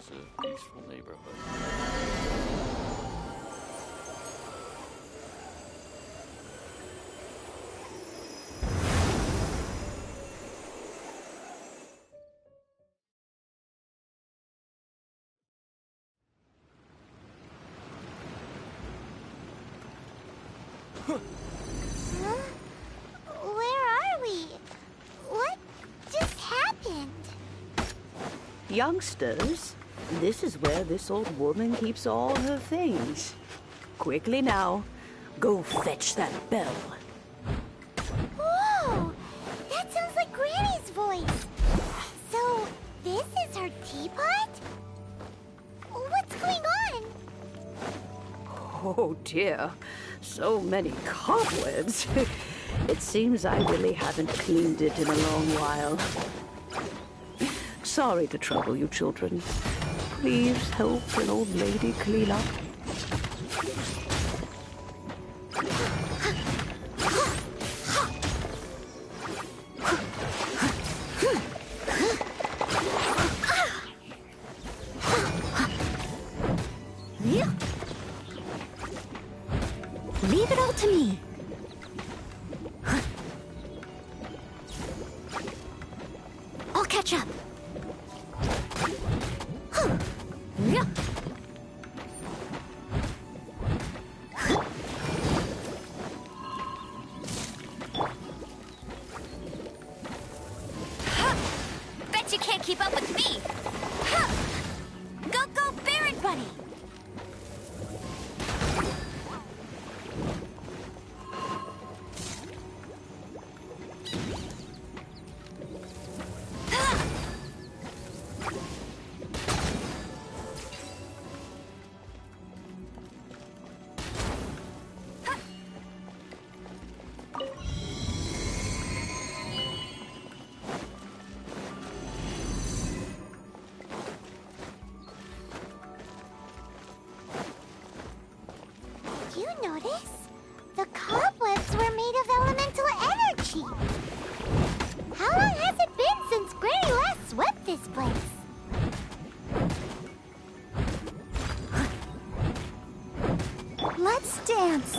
is a peaceful neighborhood. Huh? Where are we? What just happened? Youngsters, this is where this old woman keeps all her things. Quickly now, go fetch that bell. Whoa! That sounds like Granny's voice. So, this is her teapot? What's going on? Oh dear, so many cobwebs. It seems I really haven't cleaned it in a long while. Sorry to trouble you, children. Please help an old lady clean up. Leave it all to me. I'll catch up. Bet you can't keep up with me. Go, go, Baron Bunny. Do you notice? The cobwebs were made of elemental energy. How long has it been since Granny last swept this place? Let's dance.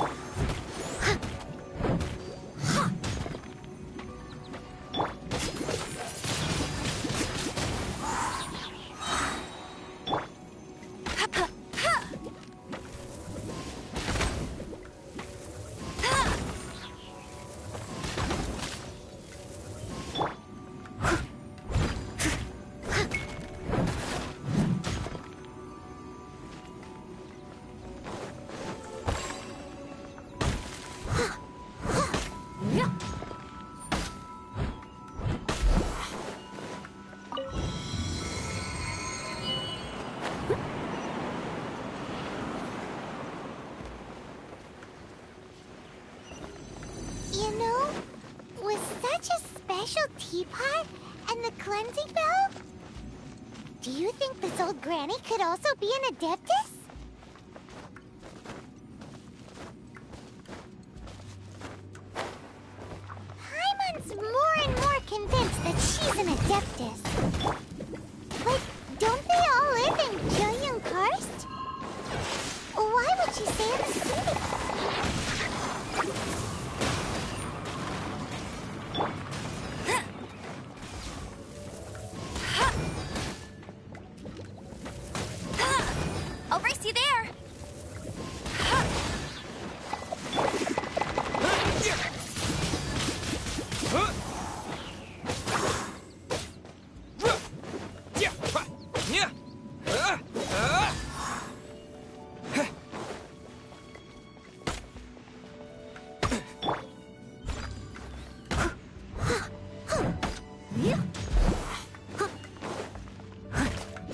You know, with such a special teapot and the cleansing bell, do you think this old granny could also be an adeptus? Paimon's more and more convinced that she's an adeptus. But don't they all live in Julian Karst? Why would she stay in the city? I'll race you there.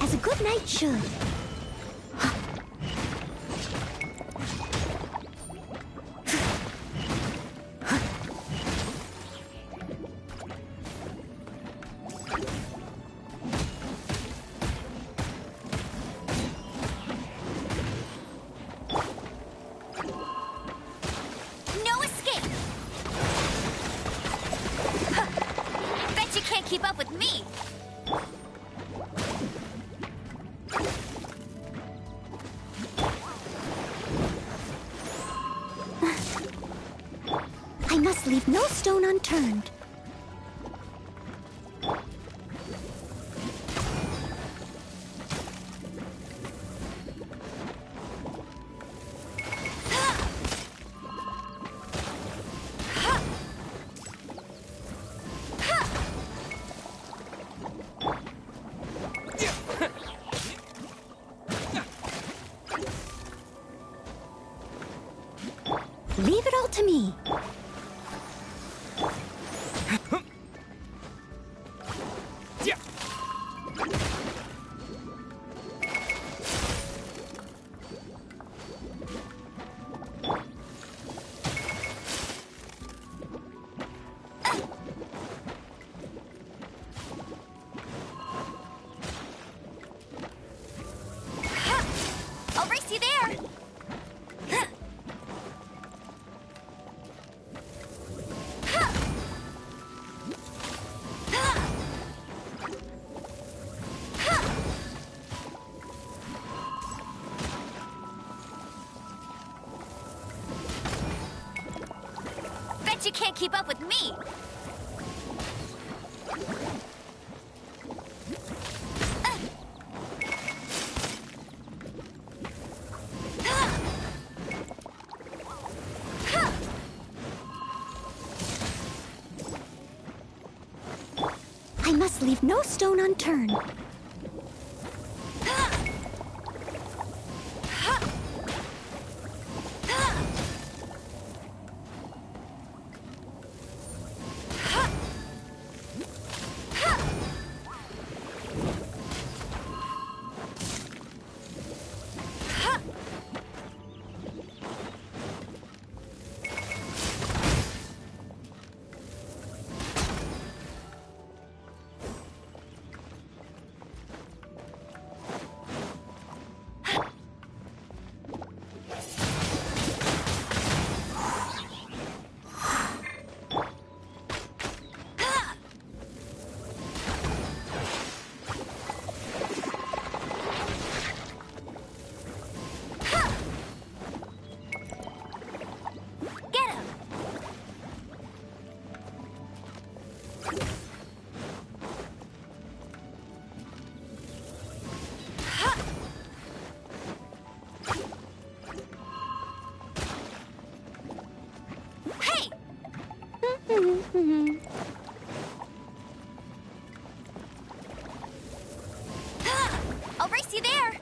As a good knight should. No escape. Bet you can't keep up with me. I must leave no stone unturned. Leave it all to me. I'll race you there. Bet you can't keep up with me. I must leave no stone unturned. I'll race you there.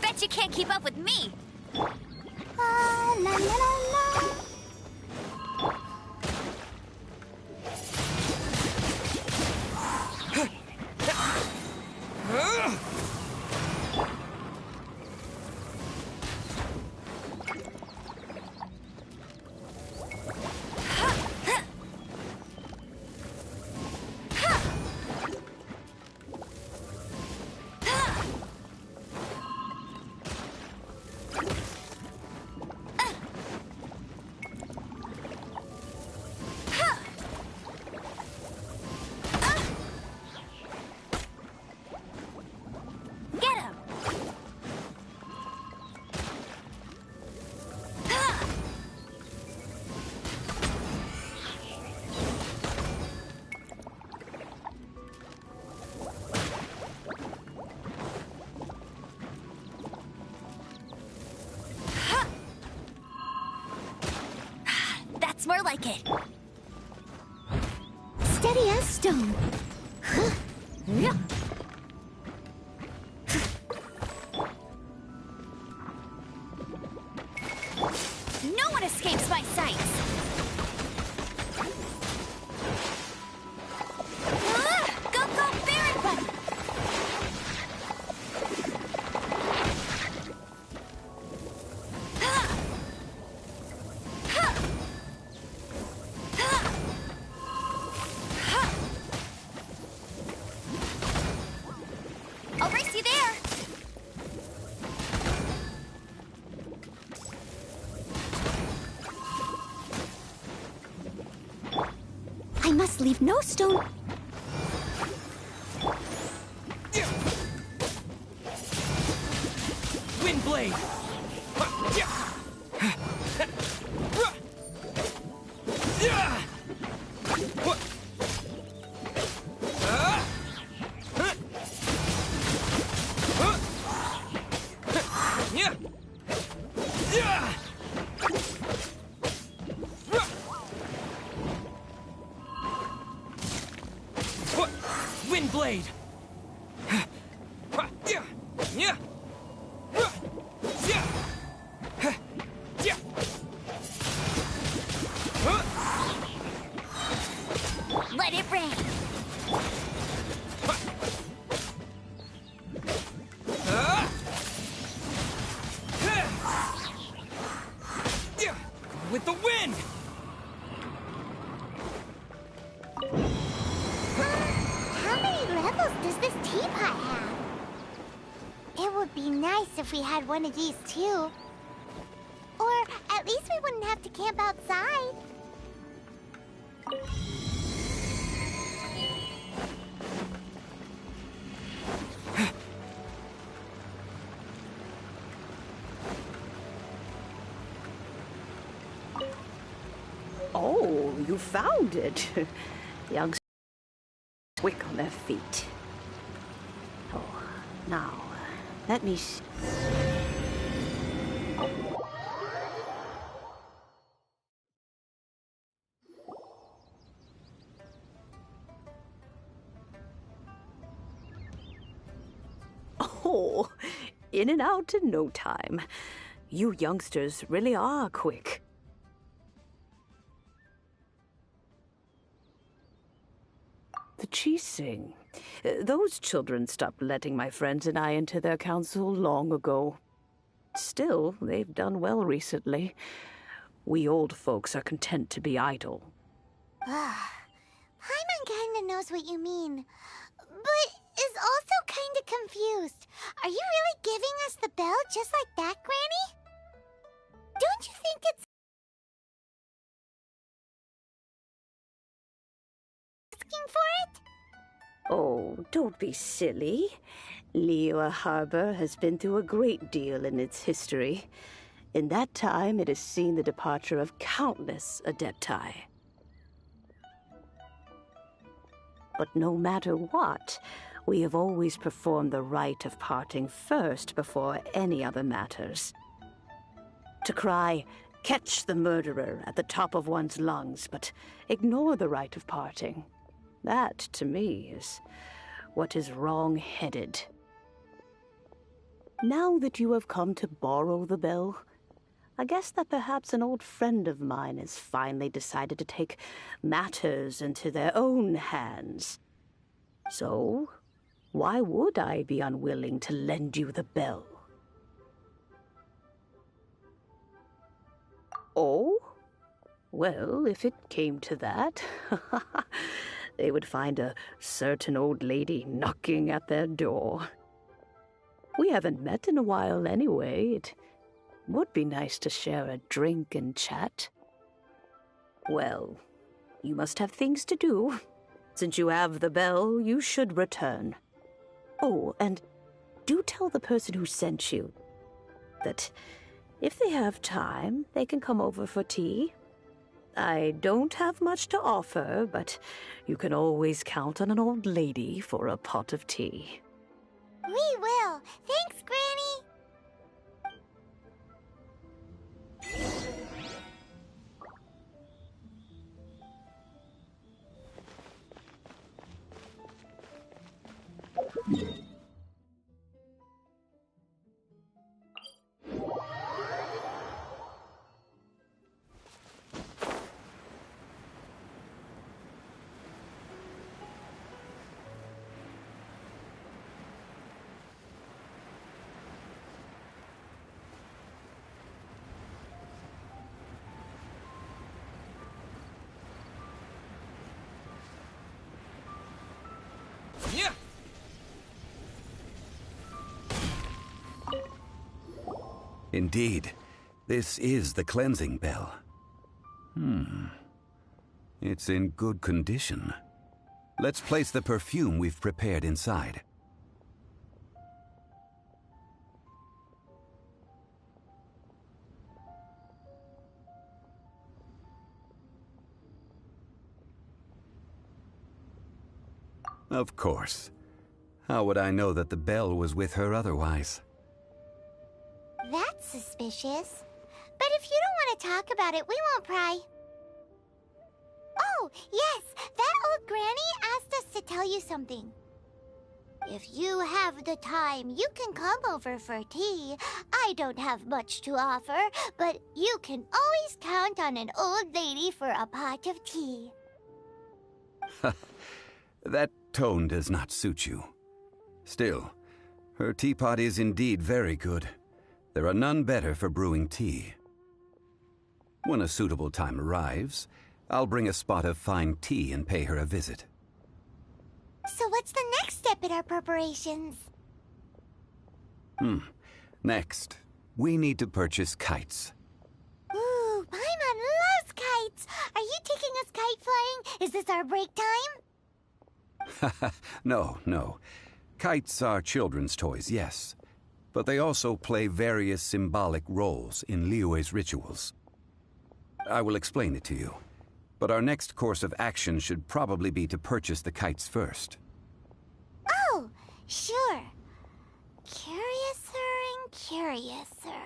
Bet you can't keep up with me. La la la la. Get him. That's more like it. Steady as stone. Yeah. No one escapes my sights. Go, go, Baron Button! I'll race you there. I must leave no stone. Wind blade! blade! Let it rain. With the wind! How many levels does this teapot have? It would be nice if we had one of these too. Or at least we wouldn't have to camp outside. Oh, you found it. Youngsters quick on their feet. Oh, now, let me see. Oh, in and out in no time. You youngsters really are quick. The Chising. Those children stopped letting my friends and I into their council long ago. Still, they've done well recently. We old folks are content to be idle. Paimon kinda knows what you mean, but is also kinda confused. Are you really giving us the bell just like that, Granny? Don't you think it's asking for it? Oh, don't be silly. Liyue Harbor has been through a great deal in its history. In that time, it has seen the departure of countless Adepti. But no matter what, we have always performed the rite of parting first before any other matters. To cry, "Catch the murderer," at the top of one's lungs, but ignore the rite of parting. That, to me, is what is wrong-headed. Now that you have come to borrow the bell, I guess that perhaps an old friend of mine has finally decided to take matters into their own hands. So, why would I be unwilling to lend you the bell? Oh? Well, if it came to that, they would find a certain old lady knocking at their door. We haven't met in a while anyway. It would be nice to share a drink and chat. Well, you must have things to do. Since you have the bell, you should return. Oh, and do tell the person who sent you that if they have time, they can come over for tea. I don't have much to offer, but you can always count on an old lady for a pot of tea. We will. Thanks, Granny. Yeah! Indeed, this is the cleansing bell. It's in good condition. Let's place the perfume we've prepared inside. Of course. How would I know that the bell was with her otherwise? That's suspicious. But if you don't want to talk about it, we won't pry. Oh, yes, that old granny asked us to tell you something. If you have the time, you can come over for tea. I don't have much to offer, but you can always count on an old lady for a pot of tea. That tone does not suit you. Still, her teapot is indeed very good. There are none better for brewing tea. When a suitable time arrives, I'll bring a spot of fine tea and pay her a visit. So what's the next step in our preparations? Next, we need to purchase kites. Ooh, Paimon loves kites! Are you taking us kite flying? Is this our break time? No. Kites are children's toys, yes. But they also play various symbolic roles in Liyue's rituals. I will explain it to you. But our next course of action should probably be to purchase the kites first. Oh, sure. Curiouser and curiouser.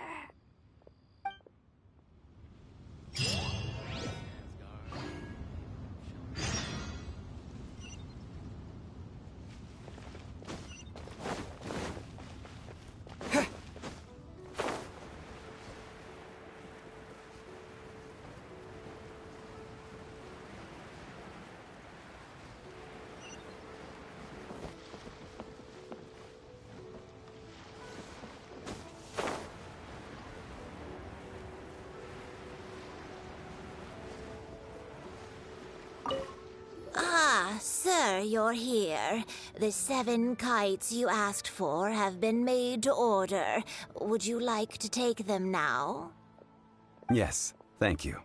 Ah, sir, you're here. The 7 kites you asked for have been made to order. Would you like to take them now? Yes, thank you.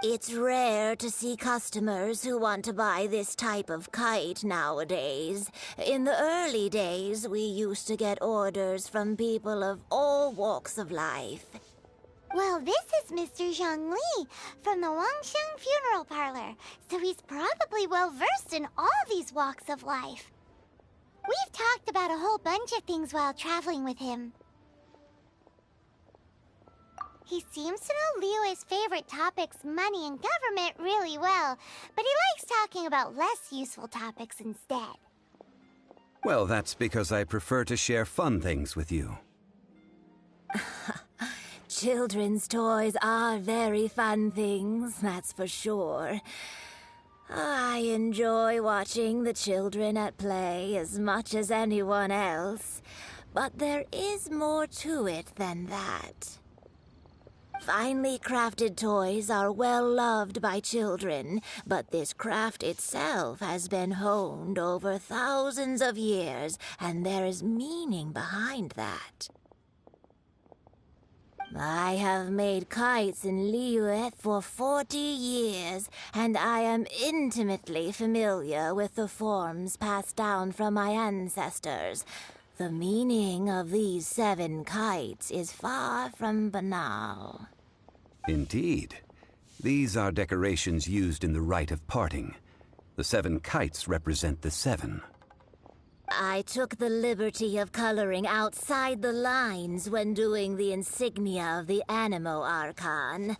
It's rare to see customers who want to buy this type of kite nowadays. In the early days, we used to get orders from people of all walks of life. Well, this is Mr. Zhongli from the Wangsheng Funeral Parlor, so he's probably well-versed in all these walks of life. We've talked about a whole bunch of things while traveling with him. He seems to know Liyue's favorite topics, money and government, really well, but he likes talking about less useful topics instead. Well, that's because I prefer to share fun things with you. Children's toys are very fun things, that's for sure. I enjoy watching the children at play as much as anyone else, but there is more to it than that. Finely crafted toys are well loved by children, but this craft itself has been honed over thousands of years, and there is meaning behind that. I have made kites in Liyue for 40 years, and I am intimately familiar with the forms passed down from my ancestors. The meaning of these 7 kites is far from banal. Indeed. These are decorations used in the rite of parting. The 7 kites represent the 7. I took the liberty of coloring outside the lines when doing the insignia of the Animo Archon.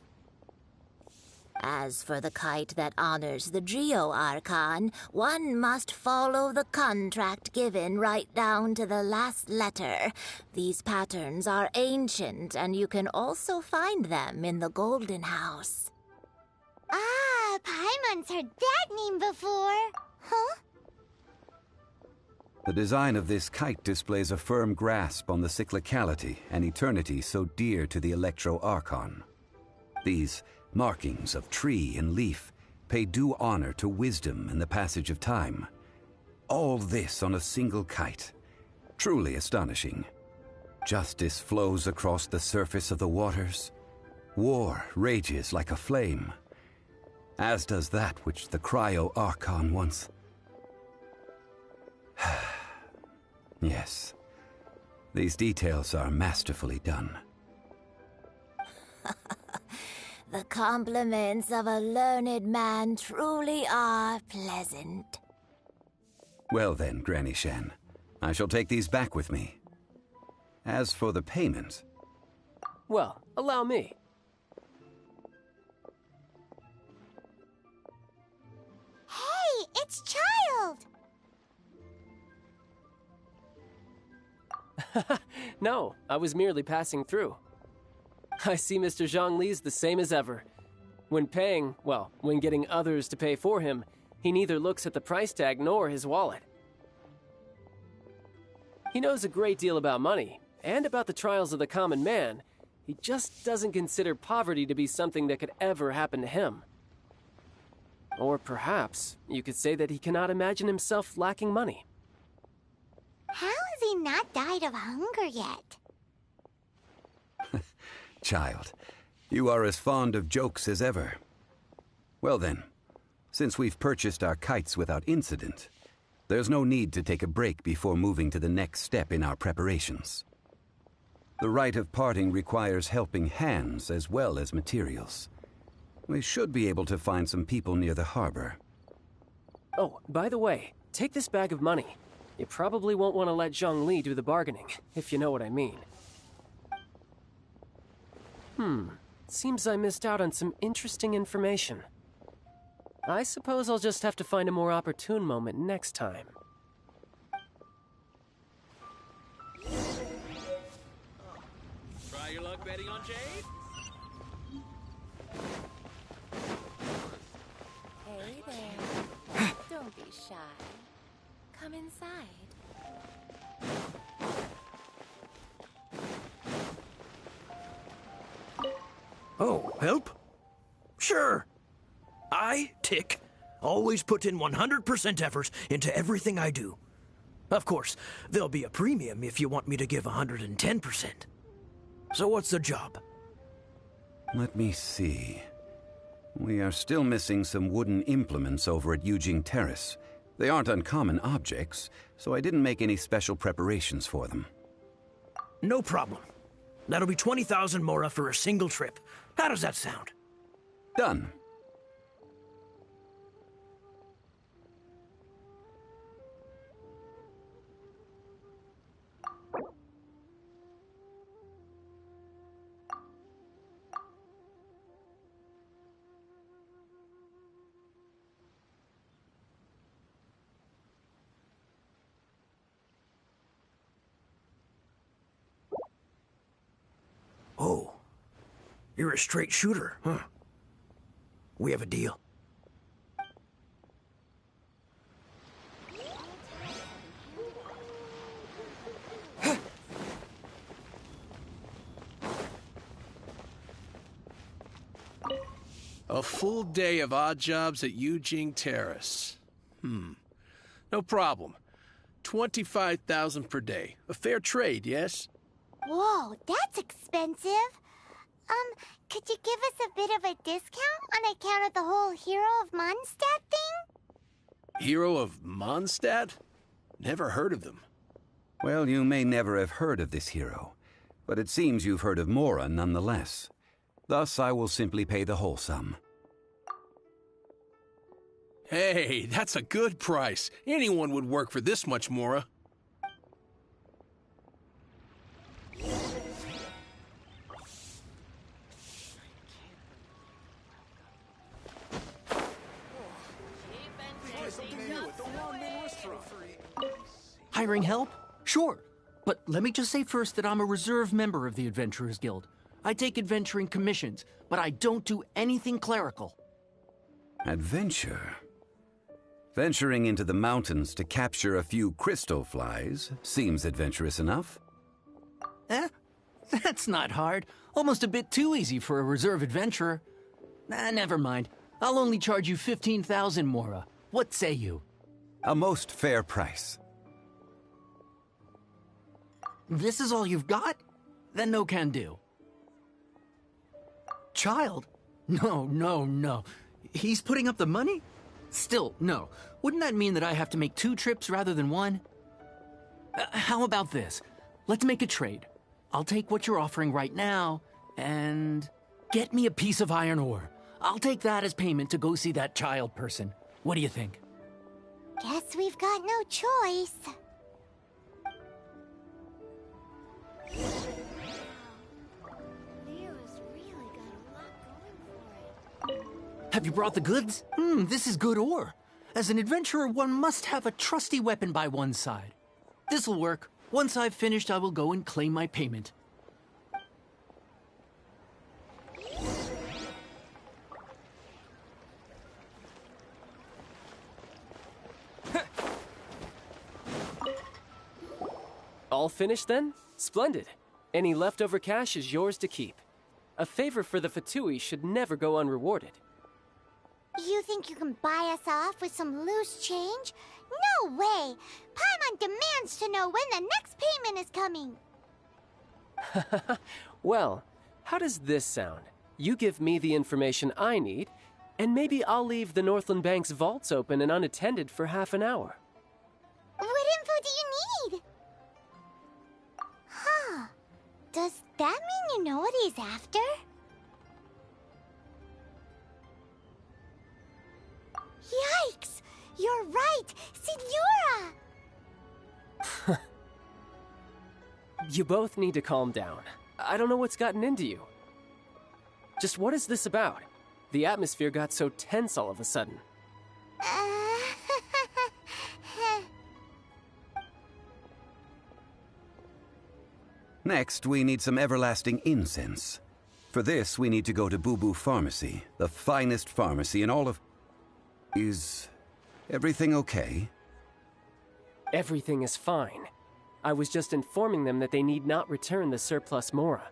As for the kite that honors the Geo Archon, one must follow the contract given right down to the last letter. These patterns are ancient, and you can also find them in the Golden House. Ah, Paimon's heard that name before. Huh? The design of this kite displays a firm grasp on the cyclicality and eternity so dear to the Electro Archon. These markings of tree and leaf pay due honor to wisdom and the passage of time. All this on a single kite. Truly astonishing. Justice flows across the surface of the waters. War rages like a flame. As does that which the Cryo Archon once... Yes, these details are masterfully done. The compliments of a learned man truly are pleasant. Well then, Granny Shen, I shall take these back with me. As for the payment... Well, allow me. Hey, it's Child! No, I was merely passing through. I see Mr. Zhongli's the same as ever. When when getting others to pay for him, he neither looks at the price tag nor his wallet. He knows a great deal about money, and about the trials of the common man. He just doesn't consider poverty to be something that could ever happen to him. Or perhaps you could say that he cannot imagine himself lacking money. How has he not died of hunger yet? Child, you are as fond of jokes as ever. Well then, since we've purchased our kites without incident, there's no need to take a break before moving to the next step in our preparations. The rite of parting requires helping hands as well as materials. We should be able to find some people near the harbor. Oh, by the way, take this bag of money. You probably won't want to let Zhongli do the bargaining, if you know what I mean. Seems I missed out on some interesting information. I suppose I'll just have to find a more opportune moment next time. Try your luck betting on Jade? Hey there. Don't be shy. Come inside. Oh, help? Sure. I, Tick, always put in 100% effort into everything I do. Of course, there'll be a premium if you want me to give 110%. So what's the job? Let me see. We are still missing some wooden implements over at Yujing Terrace. They aren't uncommon objects, so I didn't make any special preparations for them. No problem. That'll be 20,000 mora for a single trip. How does that sound? Done. Oh, you're a straight shooter, huh? We have a deal. A full day of odd jobs at Yujing Terrace. No problem. 25,000 per day. A fair trade, yes? Whoa, that's expensive. Could you give us a bit of a discount on account of the whole Hero of Mondstadt thing? Hero of Mondstadt? Never heard of them. Well, you may never have heard of this hero, but it seems you've heard of Mora nonetheless. Thus, I will simply pay the whole sum. Hey, that's a good price. Anyone would work for this much, Mora. Hiring help? Sure. But let me just say first that I'm a reserve member of the Adventurers Guild. I take adventuring commissions, but I don't do anything clerical. Adventure? Venturing into the mountains to capture a few crystal flies seems adventurous enough. That's not hard. Almost a bit too easy for a reserve adventurer. Never mind. I'll only charge you 15,000 mora. What say you? A most fair price. This is all you've got? Then no can do. Child? No. He's putting up the money? Still, no. Wouldn't that mean that I have to make 2 trips rather than 1? How about this? Let's make a trade. I'll take what you're offering right now, and get me a piece of iron ore. I'll take that as payment to go see that child person. What do you think? Guess we've got no choice. Leo's really got a lot going for it. Have you brought the goods? This is good ore. As an adventurer, one must have a trusty weapon by one's side. This'll work. Once I've finished, I will go and claim my payment. All finished then? Splendid. Any leftover cash is yours to keep. A favor for the Fatui should never go unrewarded. You think you can buy us off with some loose change? No way! Paimon demands to know when the next payment is coming! Well, how does this sound? You give me the information I need, and maybe I'll leave the Northland Bank's vaults open and unattended for half an hour. What info do you need? Huh. Does that mean you know what he's after? Yikes! You're right! Signora! You both need to calm down. I don't know what's gotten into you. Just what is this about? The atmosphere got so tense all of a sudden. Next, we need some everlasting incense. For this, we need to go to Boo Boo Pharmacy, the finest pharmacy in all of... Is everything okay? Everything is fine. I was just informing them that they need not return the surplus Mora.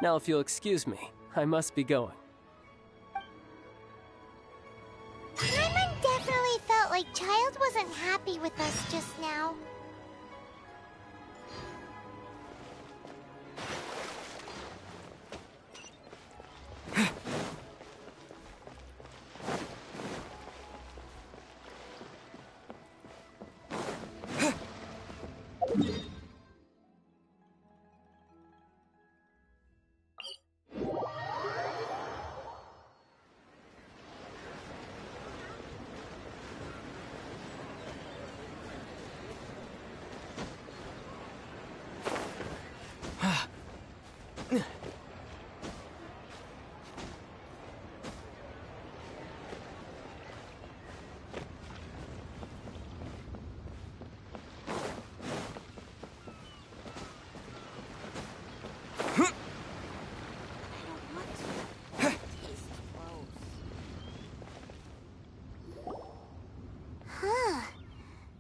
Now, if you'll excuse me, I must be going. Paimon definitely felt like Childe wasn't happy with us just now.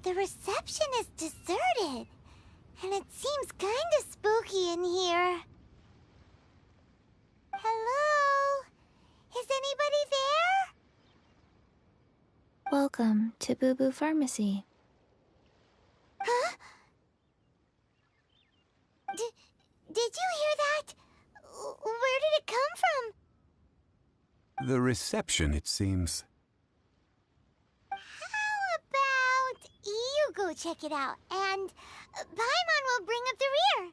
The reception is deserted, and it seems kinda spooky in here. Hello? Is anybody there? Welcome to Boo Boo Pharmacy. Huh? Did you hear that? Where did it come from? The reception, it seems. You go check it out, and Paimon will bring up the rear.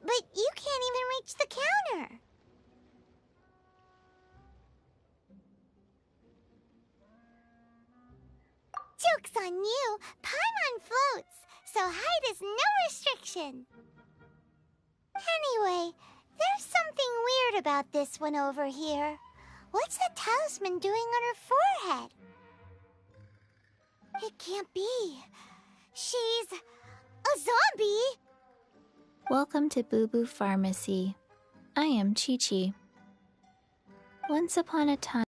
But you can't even reach the counter. Joke's on you. Paimon floats, so height is no restriction. Anyway, there's something weird about this one over here. What's the talisman doing on her forehead? It can't be. She's a zombie. Welcome to Boo Boo Pharmacy. I am Chi-Chi. Once upon a time,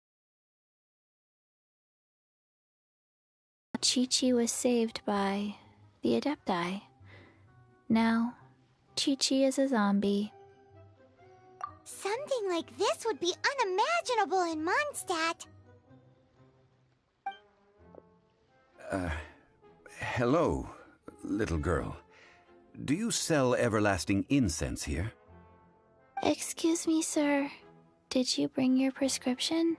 Chi-Chi was saved by the Adepti. Now, Chi-Chi is a zombie. Something like this would be unimaginable in Mondstadt. Hello, little girl. Do you sell everlasting incense here? Excuse me, sir. Did you bring your prescription?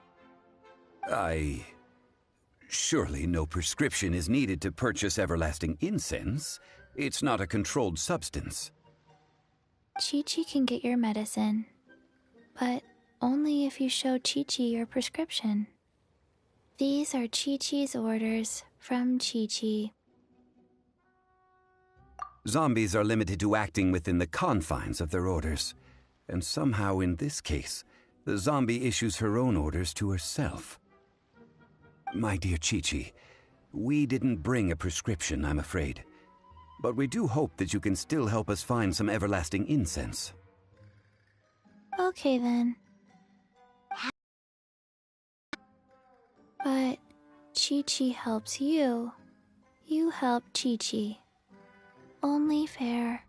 Surely no prescription is needed to purchase everlasting incense. It's not a controlled substance. Chi-Chi can get your medicine, but only if you show Chi-Chi your prescription. These are Chi-Chi's orders from Chi-Chi. Zombies are limited to acting within the confines of their orders. And somehow in this case, the zombie issues her own orders to herself. My dear Chi-Chi, we didn't bring a prescription, I'm afraid. But we do hope that you can still help us find some everlasting incense. Okay then. But Chi-Chi helps you. You help Chi-Chi. Only fair.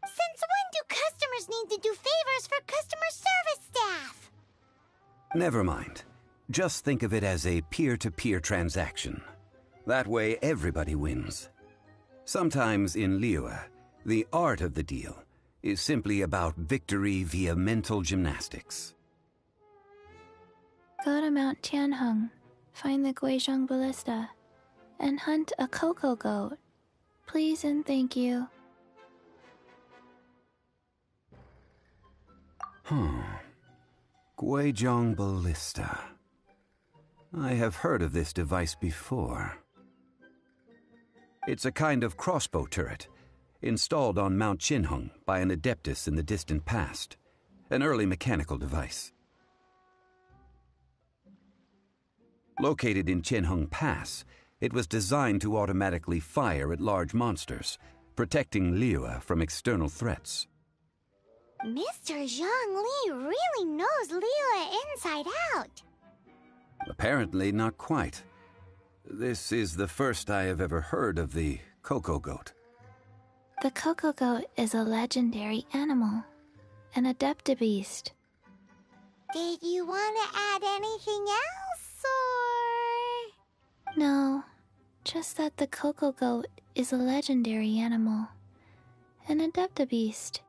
Since when do customers need to do favors for customer service staff? Never mind. Just think of it as a peer-to-peer transaction. That way everybody wins. Sometimes in Liyue, the art of the deal is simply about victory via mental gymnastics. Go to Mount Tianheng, find the Guizhong Ballista, and hunt a cocoa goat. Please and thank you. Guizhong Ballista. I have heard of this device before. It's a kind of crossbow turret, installed on Mount Qinheng by an adeptus in the distant past. An early mechanical device. Located in Qinheng Pass, it was designed to automatically fire at large monsters, protecting Liyue from external threats. Mr. Zhang Li really knows Liyue inside out. Apparently not quite. This is the first I have ever heard of the cocoa goat. The cocoa goat is a legendary animal, an adeptabeast. Did you want to add anything else, or...? No, just that the cocoa goat is a legendary animal, an adeptabeast.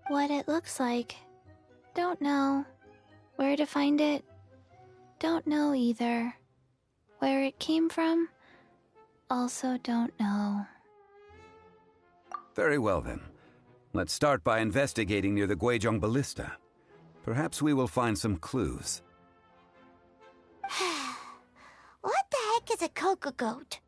What it looks like, don't know. Where to find it, don't know either. Where it came from, also don't know. Very well then. Let's start by investigating near the Guizhong Ballista. Perhaps we will find some clues. What the heck is a cocoa goat?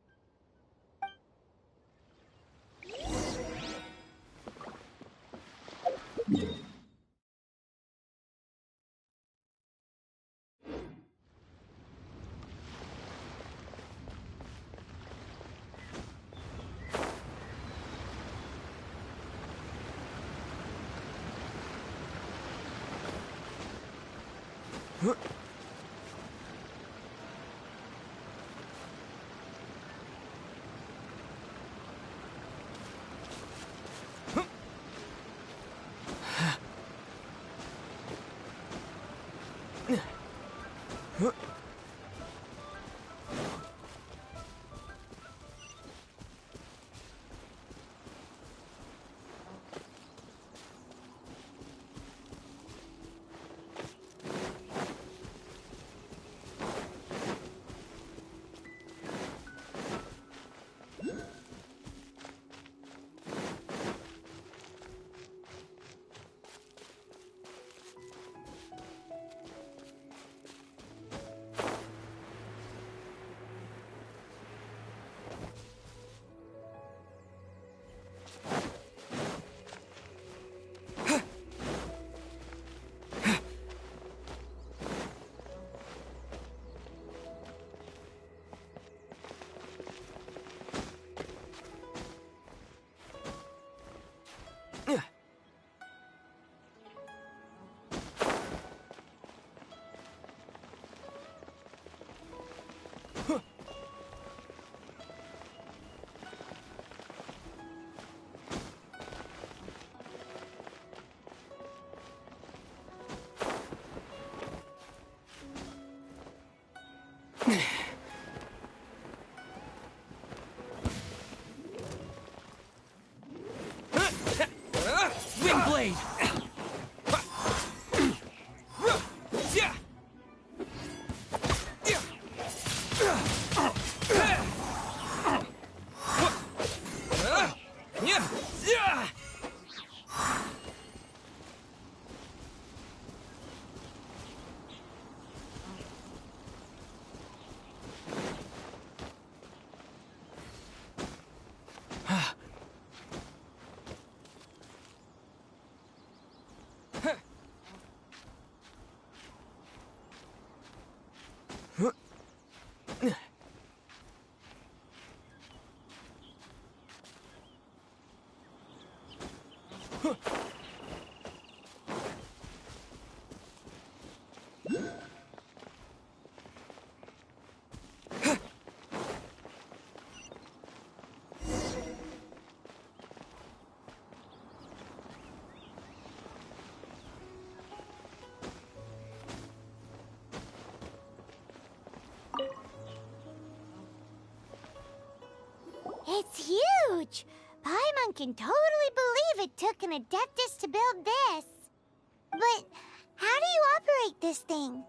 Wing blade! It's huge! Paimon can totally believe it took an Adeptus to build this. But how do you operate this thing?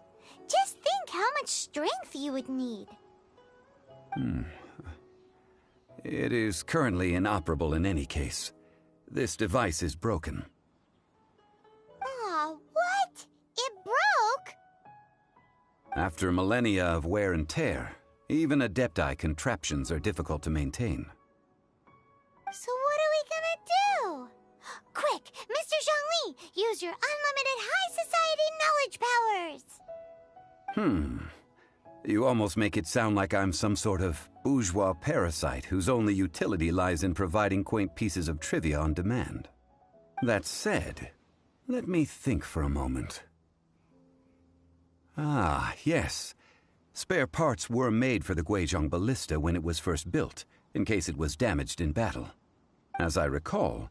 Just think how much strength you would need. It is currently inoperable in any case. This device is broken. Aw, what? It broke? After millennia of wear and tear, even Adepti contraptions are difficult to maintain. So what are we gonna do? Quick, Mr. Zhongli, use your unlimited high society knowledge powers! You almost make it sound like I'm some sort of bourgeois parasite whose only utility lies in providing quaint pieces of trivia on demand. That said, let me think for a moment. Ah, yes. Spare parts were made for the Guizhong ballista when it was first built, in case it was damaged in battle. As I recall,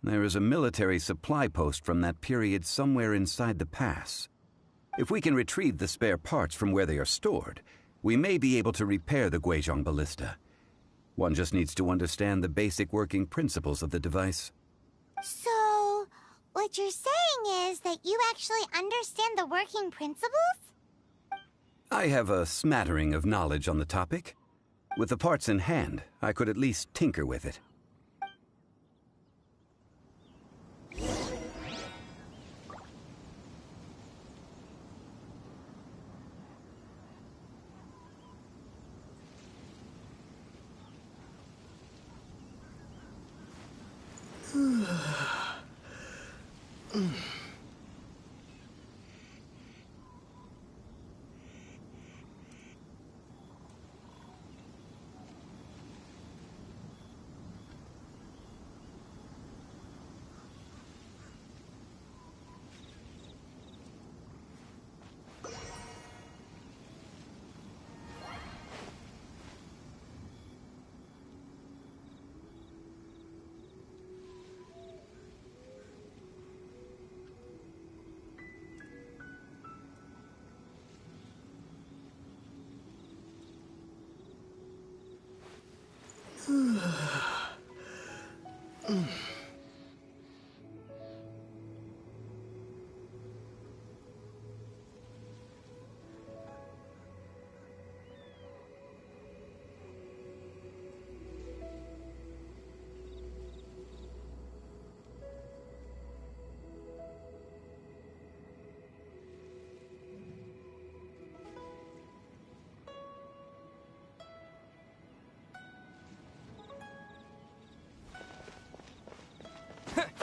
there is a military supply post from that period somewhere inside the pass. If we can retrieve the spare parts from where they are stored, we may be able to repair the Guizhong ballista. One just needs to understand the basic working principles of the device. So, what you're saying is that you actually understand the working principles? I have a smattering of knowledge on the topic. With the parts in hand, I could at least tinker with it.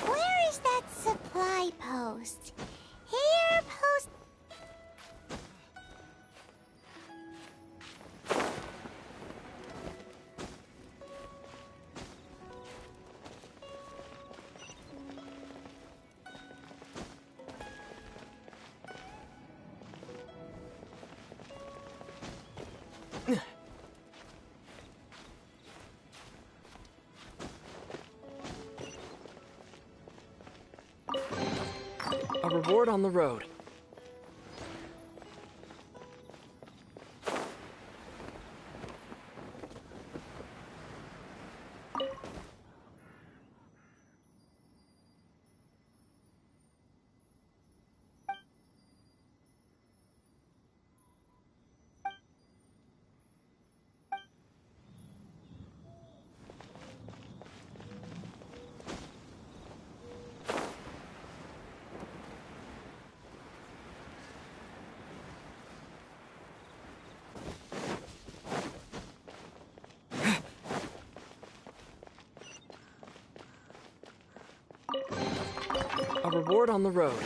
Where is that supply post? Here, post... A reward on the road. A reward on the road.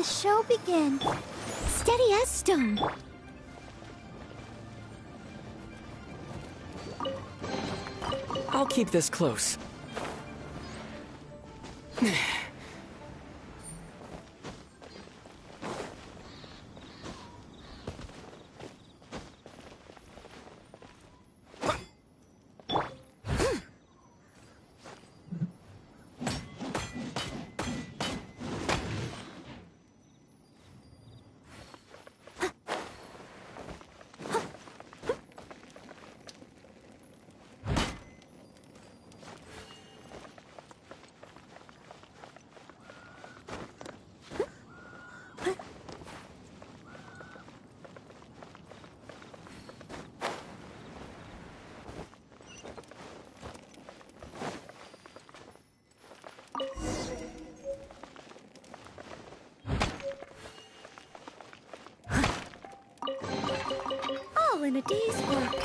the show begin. Steady as stone. I'll keep this close. All in a day's work.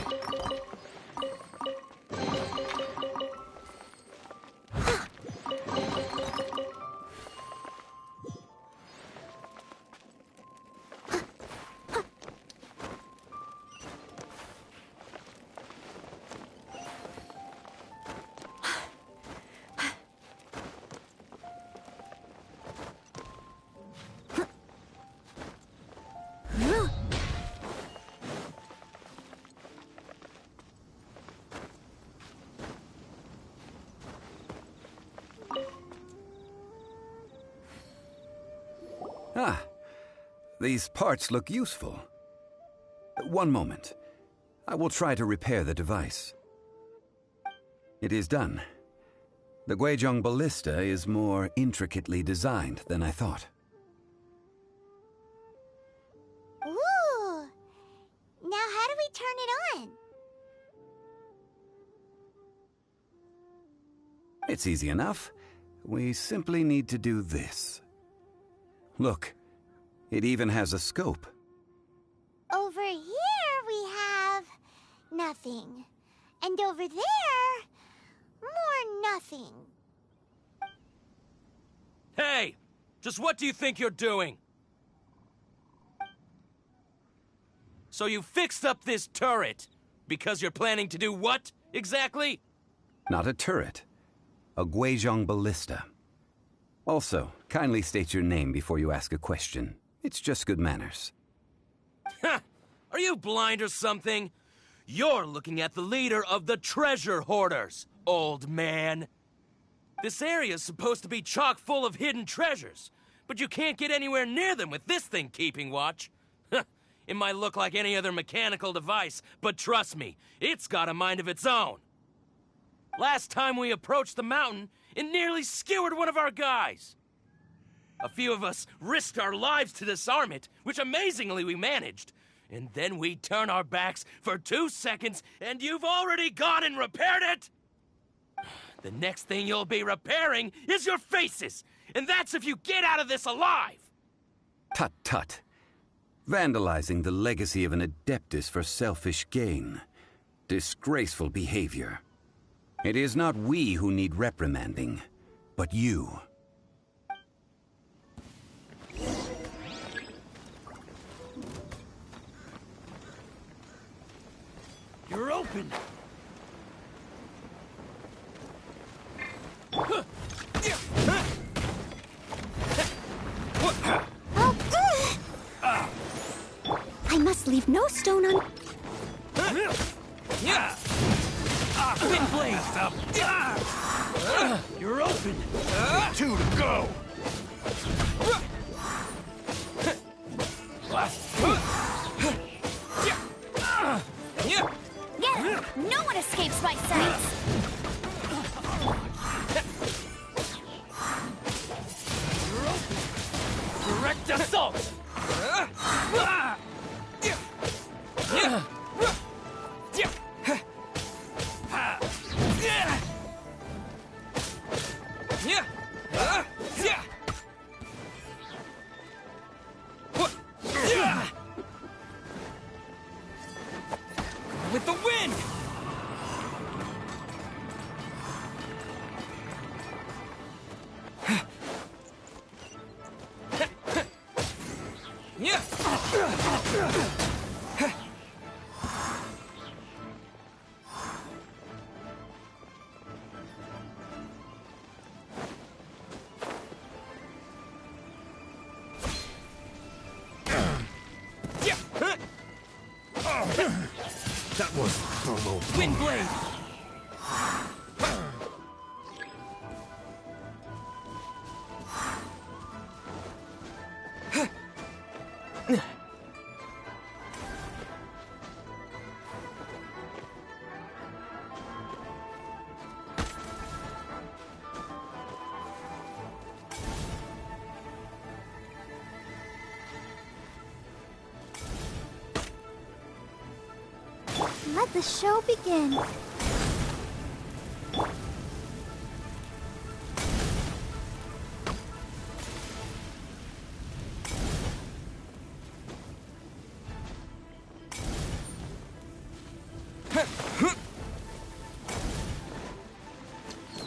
Ah, these parts look useful. One moment. I will try to repair the device. It is done. The Guizhong ballista is more intricately designed than I thought. Ooh! Now how do we turn it on? It's easy enough. We simply need to do this. Look, it even has a scope. Over here we have nothing. And over there, more nothing. Hey! Just what do you think you're doing? So you fixed up this turret because you're planning to do what, exactly? Not a turret. A Guizhong ballista. Also, kindly state your name before you ask a question. It's just good manners. Ha! Are you blind or something? You're looking at the leader of the treasure hoarders, old man. This area's supposed to be chock full of hidden treasures, but you can't get anywhere near them with this thing keeping watch. It might look like any other mechanical device, but trust me, it's got a mind of its own. Last time we approached the mountain, it nearly skewered one of our guys. A few of us risked our lives to disarm it, which amazingly we managed. And then we turn our backs for 2 seconds, and you've already gone and repaired it? The next thing you'll be repairing is your faces, and that's if you get out of this alive! Tut tut. Vandalizing the legacy of an Adeptus for selfish gain. Disgraceful behavior. It is not we who need reprimanding, but you. You're open! I must leave no stone un... Wind blade! You're open! 2 to go! Yeah, no one escapes my sights. Direct assault! With the wind! That was a little... Windblade! Let the show begin.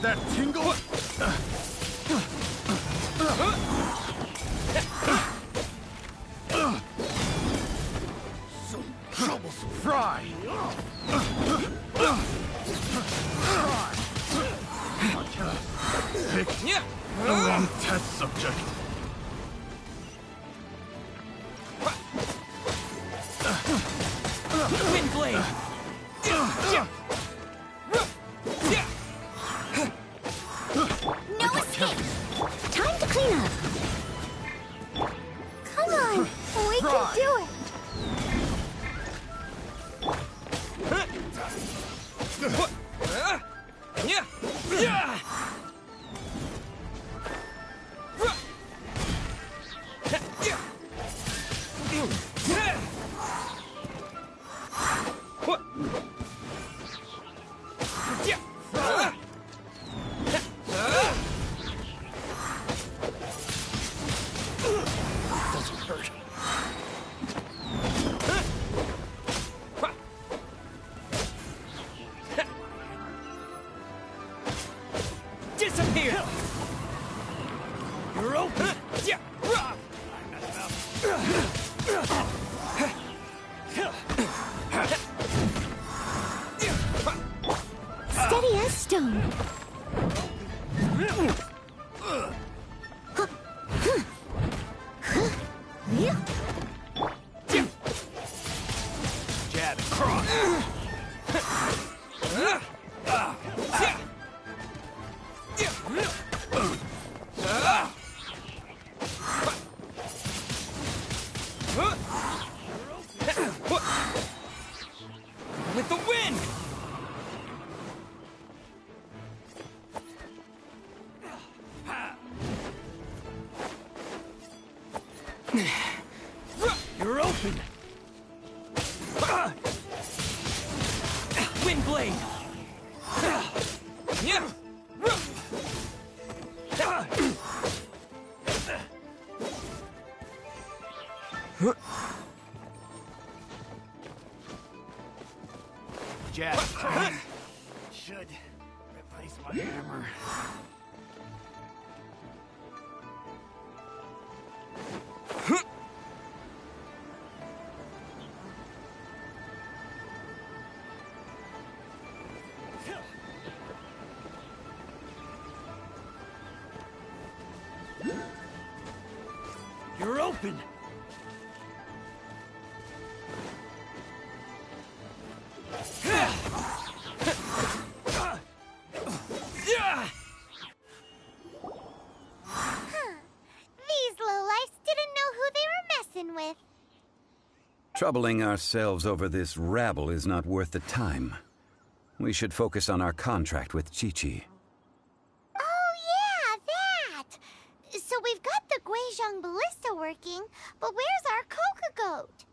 That tingle? So troublesome. Fry! Pick the wrong test subject. Windblade! No escape! Time to clean up. Come on, we can do it. Doesn't hurt. Disappear! You're open. Steady as stone. Jab and cross. With the wind! You're open. Windblade! Jab and cross. Should replace my hammer. You're open. These lowlifes didn't know who they were messing with. Troubling ourselves over this rabble is not worth the time. We should focus on our contract with Chi-Chi. Oh yeah, that! So we've got the Guizhong ballista working, but where's our Coca goat?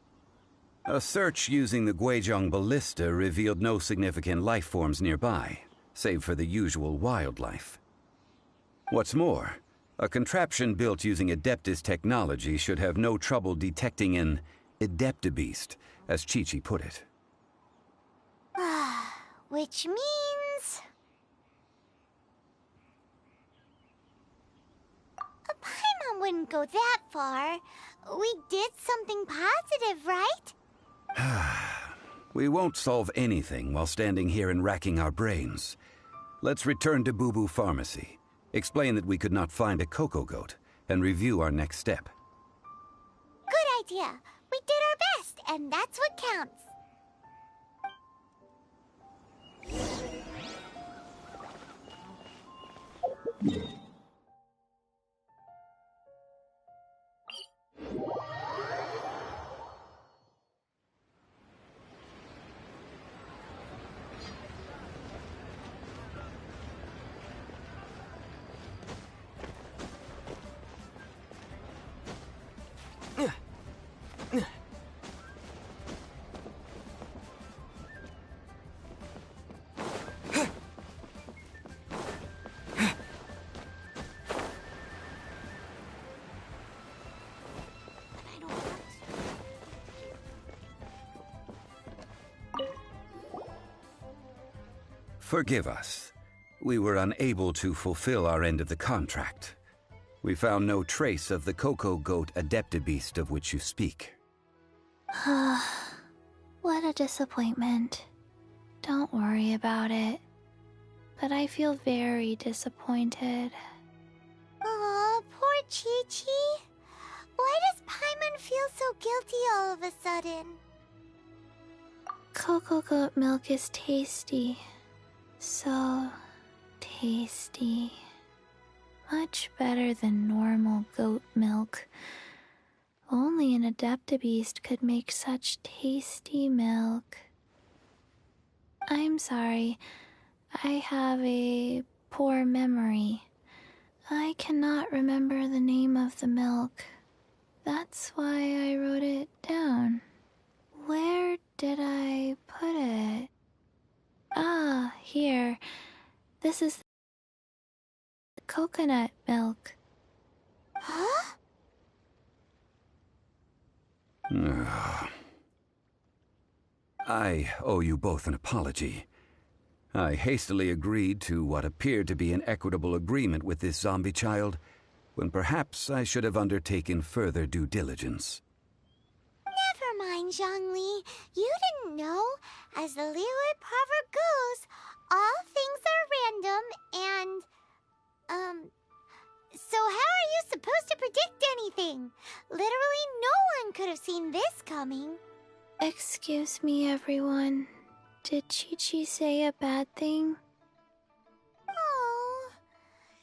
A search using the Guizhong ballista revealed no significant life forms nearby, save for the usual wildlife. What's more, a contraption built using Adeptus technology should have no trouble detecting an Adeptabeast, as Chi-Chi put it. Which means... Paimon wouldn't go that far. We did something positive, right? We won't solve anything while standing here and racking our brains. Let's return to Boo Boo Pharmacy, explain that we could not find a Coco Goat, and review our next step. Good idea. We did our best, and that's what counts. Forgive us. We were unable to fulfill our end of the contract. We found no trace of the Cocoa Goat Adeptabeast of which you speak. What a disappointment. Don't worry about it. But I feel very disappointed. Aw, poor Chi-Chi. Why does Paimon feel so guilty all of a sudden? Cocoa goat milk is tasty. So tasty. Much better than normal goat milk. Only an Adeptabeast could make such tasty milk. I'm sorry. I have a poor memory. I cannot remember the name of the milk. That's why I wrote it down. Where did I put it? Ah, here. This is coconut milk. Huh? I owe you both an apology. I hastily agreed to what appeared to be an equitable agreement with this zombie child, when perhaps I should have undertaken further due diligence. Never mind, Zhongli. You didn't know. As the Liyue proverb goes, all things are random and, so how are you supposed to predict anything? Literally no one could have seen this coming. Excuse me, everyone. Did Chi-Chi say a bad thing? Oh,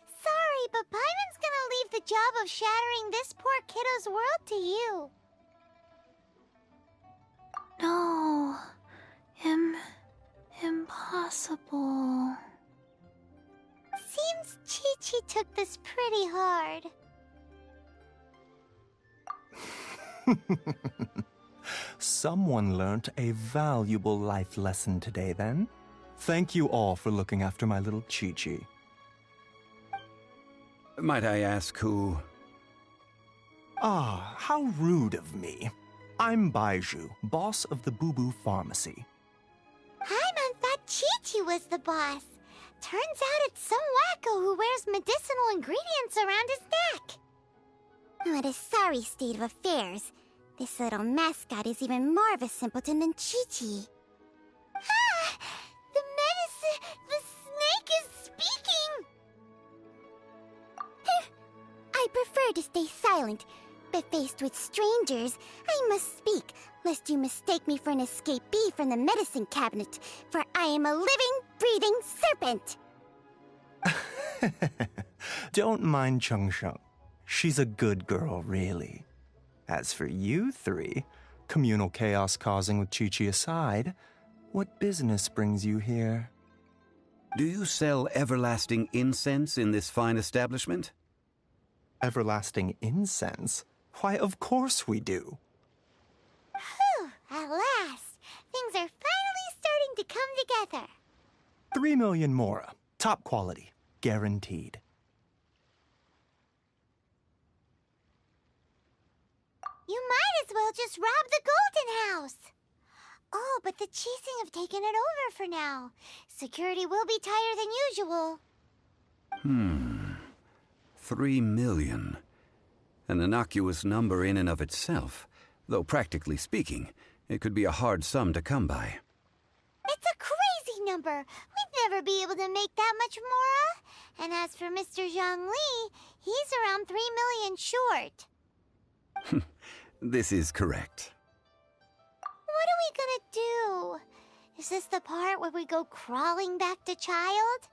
sorry, but Paimon's gonna leave the job of shattering this poor kiddo's world to you. No. Impossible. Seems Chi-Chi took this pretty hard. Someone learnt a valuable life lesson today, then. Thank you all for looking after my little Chi-Chi. Might I ask who? Ah, how rude of me. I'm Baiju, boss of the Boo Boo Pharmacy. Paimon thought Chi-Chi was the boss. Turns out it's some wacko who wears medicinal ingredients around his neck. What a sorry state of affairs. This little mascot is even more of a simpleton than Chi-Chi. Ah! The snake is speaking! I prefer to stay silent, but faced with strangers, I must speak, lest you mistake me for an escapee from the medicine cabinet, for I am a living, breathing serpent! Don't mind Chung Sheng. She's a good girl, really. As for you three, communal chaos causing with Chi-Chi aside, what business brings you here? Do you sell everlasting incense in this fine establishment? Everlasting incense? Why, of course we do. Whew, at last. Things are finally starting to come together. 3 million mora. Top quality. Guaranteed. You might as well just rob the Golden House. Oh, but the Chising have taken it over for now. Security will be tighter than usual. 3 million. An innocuous number in and of itself, though practically speaking, it could be a hard sum to come by. It's a crazy number. We'd never be able to make that much mora. And as for Mr. Zhongli, he's around 3 million short. This is correct. What are we gonna do? Is this the part where we go crawling back to child?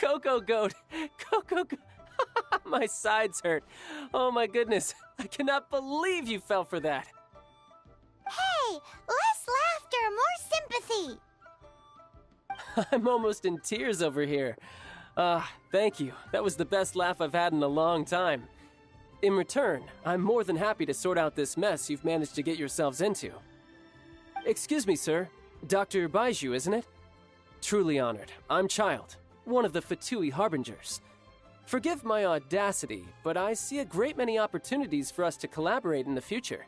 Cocoa Goat! Cocoa Goat! My sides hurt. Oh my goodness. I cannot believe you fell for that. Hey, less laughter, more sympathy. I'm almost in tears over here. Thank you. That was the best laugh I've had in a long time. In return, I'm more than happy to sort out this mess you've managed to get yourselves into. Excuse me, sir. Dr. Baiju, isn't it? Truly honored. I'm Child, one of the Fatui Harbingers. Forgive my audacity, but I see a great many opportunities for us to collaborate in the future.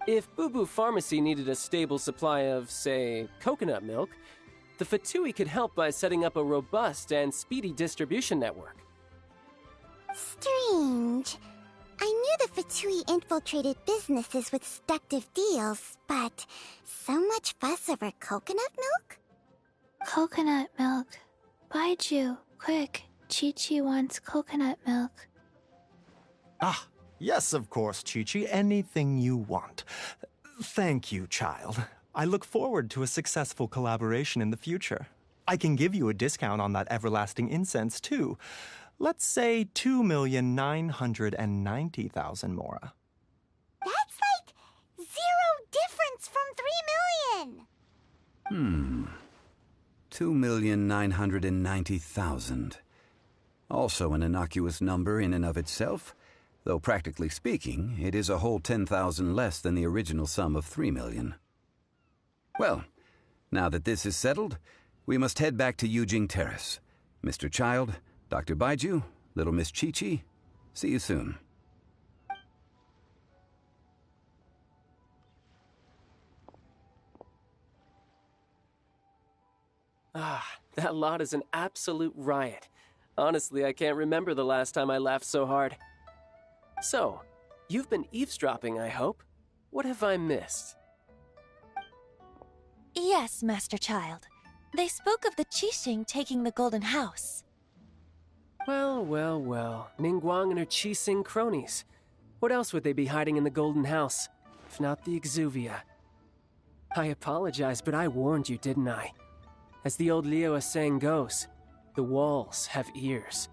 If Boo Boo Pharmacy needed a stable supply of, say, coconut milk, the Fatui could help by setting up a robust and speedy distribution network. Strange. I knew the Fatui infiltrated businesses with seductive deals, but so much fuss over coconut milk? Coconut milk. Baiju, quick. Chi-Chi wants coconut milk. Ah, yes, of course, Chi-Chi. Anything you want. Thank you, child. I look forward to a successful collaboration in the future. I can give you a discount on that everlasting incense, too. Let's say 2,990,000 mora. That's like 0 difference from 3 million! 2,990,000. Also an innocuous number in and of itself, though practically speaking, it is a whole 10,000 less than the original sum of 3 million. Well, now that this is settled, we must head back to Yujing Terrace. Mr. Child, Dr. Baiju, little Miss Chi-Chi, see you soon. Ah, that lot is an absolute riot. Honestly, I can't remember the last time I laughed so hard. So, you've been eavesdropping, I hope? What have I missed? Yes, Master Child. They spoke of the Qixing taking the Golden House. Well, well, well. Ningguang and her Qixing cronies. What else would they be hiding in the Golden House, if not the Exuvia? I apologize, but I warned you, didn't I? As the old Liyue saying goes, the walls have ears.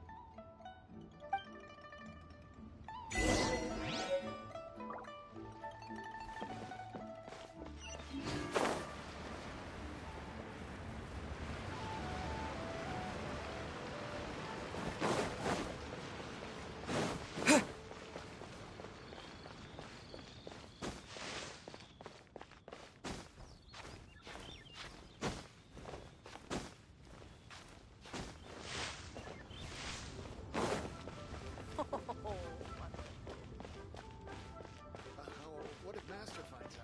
What if Master finds out?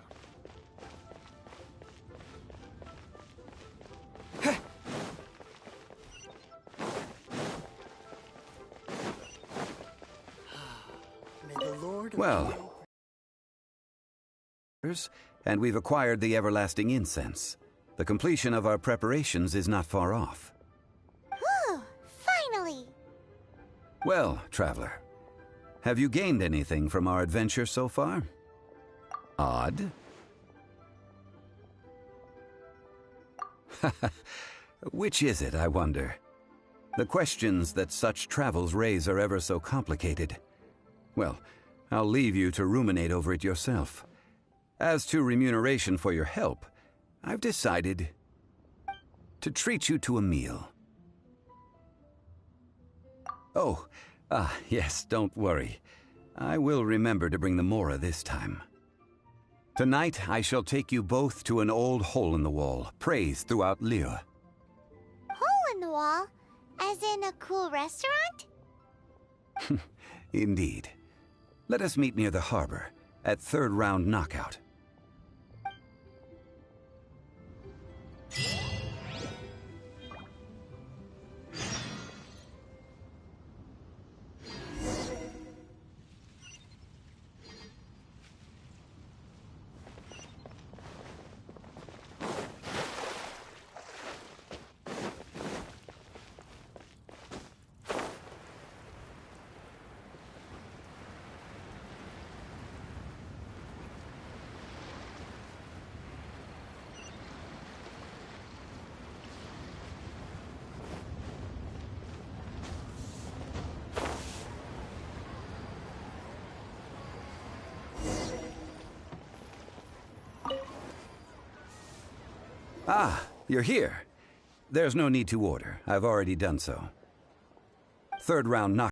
May the Lord. Well, and we've acquired the everlasting incense. The completion of our preparations is not far off. Whew, finally! Well, traveler, have you gained anything from our adventure so far? Odd? Which is it, I wonder? The questions that such travels raise are ever so complicated. Well, I'll leave you to ruminate over it yourself. As to remuneration for your help, I've decided to treat you to a meal. Oh, yes, don't worry. I will remember to bring the Mora this time. Tonight, I shall take you both to an old hole-in-the-wall, praised throughout Liyue. Hole in the wall? As in a cool restaurant? Indeed. Let us meet near the harbor, at third round knockout. Ah, you're here. There's no need to order. I've already done so. Third round knockout.